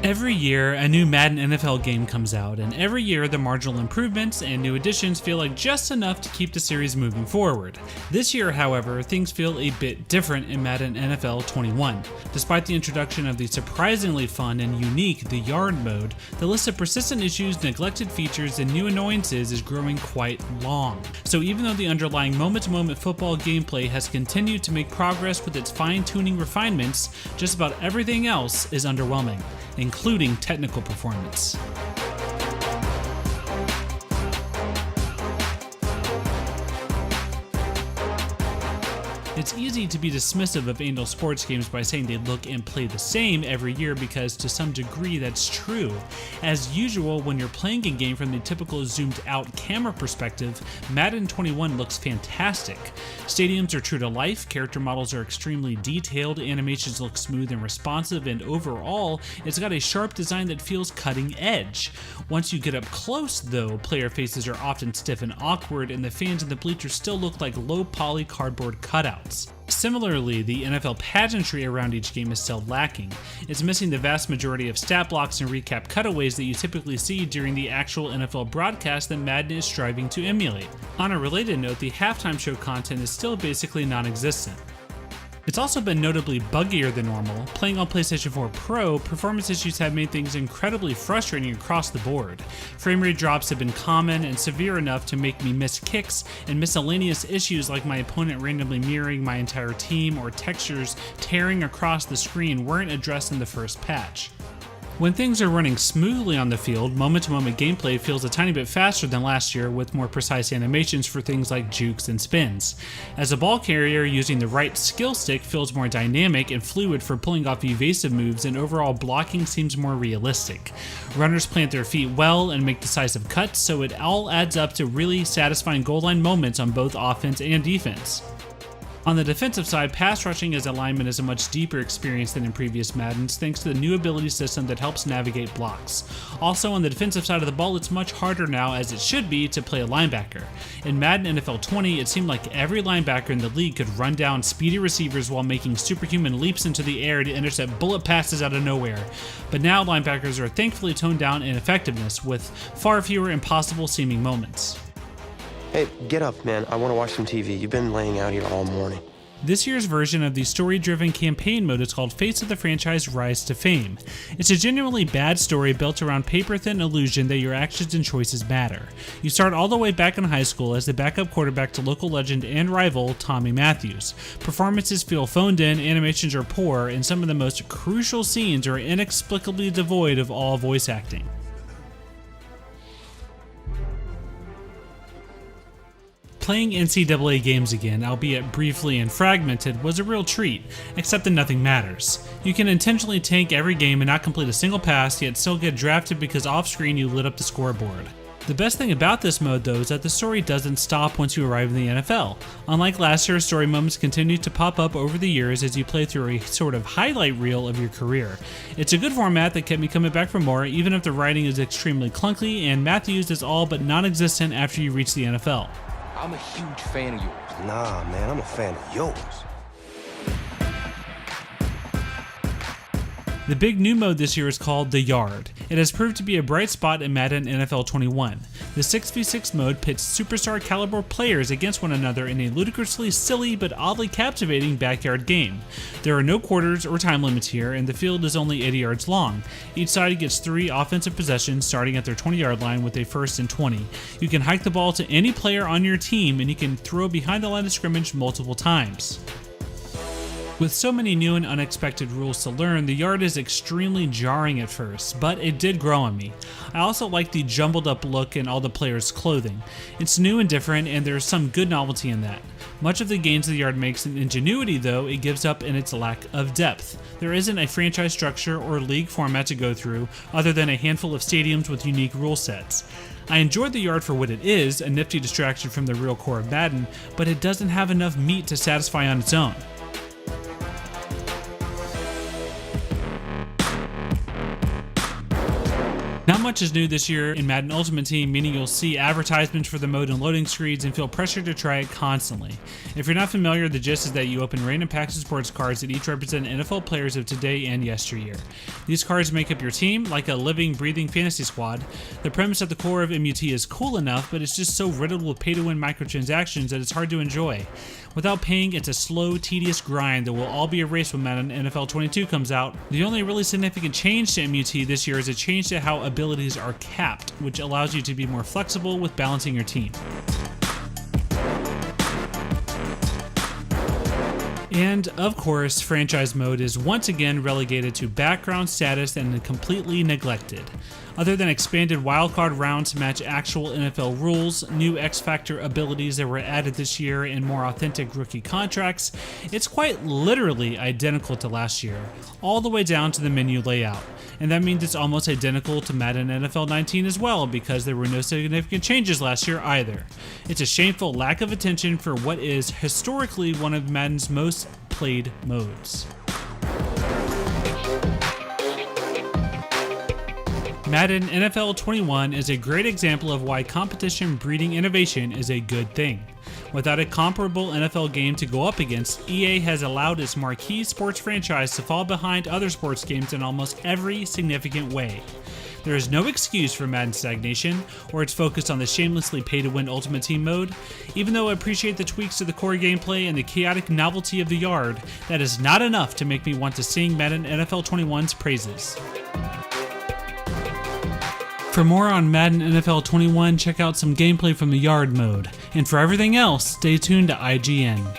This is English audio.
Every year, a new Madden NFL game comes out, and every year the marginal improvements and new additions feel like just enough to keep the series moving forward. This year, however, things feel a bit different in Madden NFL 21. Despite the introduction of the surprisingly fun and unique The Yard mode, the list of persistent issues, neglected features, and new annoyances is growing quite long. So even though the underlying moment-to-moment football gameplay has continued to make progress with its fine-tuning refinements, just about everything else is underwhelming, including technical performance. It's easy to be dismissive of annual sports games by saying they look and play the same every year because to some degree that's true. As usual, when you're playing a game from the typical zoomed out camera perspective, Madden 21 looks fantastic. Stadiums are true to life, character models are extremely detailed, animations look smooth and responsive, and overall, it's got a sharp design that feels cutting edge. Once you get up close though, player faces are often stiff and awkward, and the fans in the bleachers still look like low poly cardboard cutouts. Similarly, the NFL pageantry around each game is still lacking. It's missing the vast majority of stat blocks and recap cutaways that you typically see during the actual NFL broadcast that Madden is striving to emulate. On a related note, the halftime show content is still basically non-existent. It's also been notably buggier than normal. Playing on PlayStation 4 Pro, performance issues have made things incredibly frustrating across the board. Frame rate drops have been common and severe enough to make me miss kicks, and miscellaneous issues like my opponent randomly mirroring my entire team or textures tearing across the screen weren't addressed in the first patch. When things are running smoothly on the field, moment-to-moment gameplay feels a tiny bit faster than last year with more precise animations for things like jukes and spins. As a ball carrier, using the right skill stick feels more dynamic and fluid for pulling off evasive moves, and overall blocking seems more realistic. Runners plant their feet well and make decisive cuts, so it all adds up to really satisfying goal line moments on both offense and defense. On the defensive side, pass rushing as a lineman is a much deeper experience than in previous Maddens thanks to the new ability system that helps navigate blocks. Also, on the defensive side of the ball, it's much harder now, as it should be, to play a linebacker. In Madden NFL 20, it seemed like every linebacker in the league could run down speedy receivers while making superhuman leaps into the air to intercept bullet passes out of nowhere. But now linebackers are thankfully toned down in effectiveness, with far fewer impossible seeming moments. Hey, get up, man. I want to watch some TV. You've been laying out here all morning. This year's version of the story-driven campaign mode is called Face of the Franchise Rise to Fame. It's a genuinely bad story built around paper-thin illusion that your actions and choices matter. You start all the way back in high school as the backup quarterback to local legend and rival Tommy Matthews. Performances feel phoned in, animations are poor, and some of the most crucial scenes are inexplicably devoid of all voice acting. Playing NCAA games again, albeit briefly and fragmented, was a real treat, except that nothing matters. You can intentionally tank every game and not complete a single pass, yet still get drafted because off-screen you lit up the scoreboard. The best thing about this mode though is that the story doesn't stop once you arrive in the NFL. Unlike last year, story moments continue to pop up over the years as you play through a sort of highlight reel of your career. It's a good format that kept me coming back for more, even if the writing is extremely clunky and Matthews is all but non-existent after you reach the NFL. I'm a huge fan of yours. Nah, man, I'm a fan of yours. The big new mode this year is called The Yard. It has proved to be a bright spot in Madden NFL 21. The 6v6 mode pits superstar caliber players against one another in a ludicrously silly but oddly captivating backyard game. There are no quarters or time limits here, and the field is only 80 yards long. Each side gets 3 offensive possessions starting at their 20-yard line with a 1st and 20. You can hike the ball to any player on your team, and you can throw behind the line of scrimmage multiple times. With so many new and unexpected rules to learn, the yard is extremely jarring at first, but it did grow on me. I also like the jumbled up look in all the players' clothing. It's new and different, and there's some good novelty in that. Much of the gains the yard makes in ingenuity, though, it gives up in its lack of depth. There isn't a franchise structure or league format to go through, other than a handful of stadiums with unique rule sets. I enjoyed the yard for what it is, a nifty distraction from the real core of Madden, but it doesn't have enough meat to satisfy on its own. Not much is new this year in Madden Ultimate Team, meaning you'll see advertisements for the mode and loading screens and feel pressure to try it constantly. If you're not familiar, the gist is that you open random packs of sports cards that each represent NFL players of today and yesteryear. These cards make up your team, like a living, breathing fantasy squad. The premise at the core of MUT is cool enough, but it's just so riddled with pay-to-win microtransactions that it's hard to enjoy. Without paying, it's a slow, tedious grind that will all be erased when Madden NFL 22 comes out. The only really significant change to MUT this year is a change to how abilities are capped, which allows you to be more flexible with balancing your team. And, of course, franchise mode is once again relegated to background status and completely neglected. Other than expanded wildcard rounds to match actual NFL rules, new X-Factor abilities that were added this year, and more authentic rookie contracts, it's quite literally identical to last year, all the way down to the menu layout. And that means it's almost identical to Madden NFL 19 as well, because there were no significant changes last year either. It's a shameful lack of attention for what is historically one of Madden's most played modes. Madden NFL 21 is a great example of why competition breeding innovation is a good thing. Without a comparable NFL game to go up against, EA has allowed its marquee sports franchise to fall behind other sports games in almost every significant way. There is no excuse for Madden stagnation, or its focus on the shamelessly pay-to-win Ultimate Team mode. Even though I appreciate the tweaks to the core gameplay and the chaotic novelty of the yard, that is not enough to make me want to sing Madden NFL 21's praises. For more on Madden NFL 21, check out some gameplay from the Yard mode. And for everything else, stay tuned to IGN.